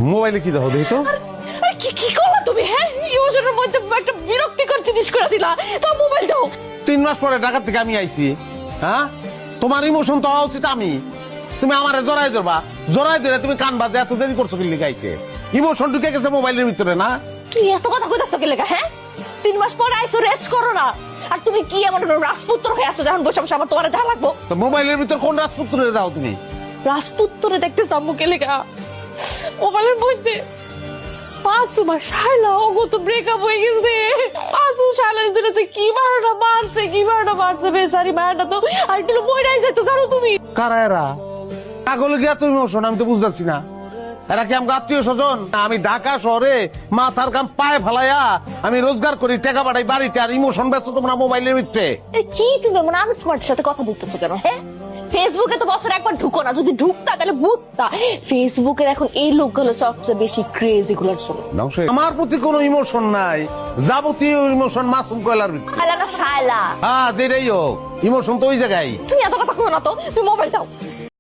মোবাইলে কি দেখো দেখি তো। আরে কি কি করলা তুমি? হ্যাঁ, ইমোশনের মধ্যে একটা বিরক্তিকর জিনিস করে দিলা। তো মোবাইল দাও। 3 মাস পরে ঢাকা থেকে আমি আইছি। হ্যাঁ, তোমার ইমোশন তো হওয়া উচিত আমি। তুমি আমারে জড়াই ধরবা, জড়াই ধরে তুমি কান বাজে এত দেরি করছো কি লিগাইতে? ইমোশন ঢুকে গেছে মোবাইলের ভিতরে না? তুই এত কথা কইতাছ কি লাগা? হ্যাঁ, 3 মাস পরে আইসো, রেস্ট করো না। আর তুমি কি এমন রাজপুত্র হয়ে আসো যখন বসে বসে আমার তোমার দেখা লাগবো? তো মোবাইলের ভিতর কোন রাজপুত্রে যাও তুমি? রাজপুত্রে দেখতে যাবো কে লেগা? মোবাইলের মধ্যে মাসুমার শায়লা ওগো তো ব্রেকআপ হয়ে গেছে। মাসুম শায়লার জন্য যে কি মারটা মারছে বেচারি মারটা তো আর একটু বইরাই যেত জানো তুমি? কারা এরা? পাগলে গিয়া তুমি ইমোশন আমি তো বুঝতেছি না। এরা কি আমাকে আত্মীয় স্বজন? আমি ঢাকা শহরে মাথার কাম পায়ে ফেলাইয়া আমি রোজগার করি, টাকা পাঠাই বাড়িতে, আর ইমোশন ব্যস্ত তোমরা মোবাইলের ভিতরে। এ কি তুমি মানে আমি স্মার্টের সাথে কথা বলতেছো কেন? হ্যাঁ, ফেসবুকে তো বছরে একবার ঢুকো না, যদি ঢুকতা তাহলে বুঝতা ফেসবুকের এখন এই লোকগুলো সবচেয়ে বেশি ক্রেজ এগুলোর জন্য। আমার প্রতি কোনো ইমোশন নাই, যাবতীয় ইমোশন মাসুম কয়লার ভিতরে। শায়লা না শায়লা। হ্যাঁ যেটাই হোক, ইমোশন তো ওই জায়গায়। তুমি এত কথা কো না তো, তুমি মোবাইল দাও।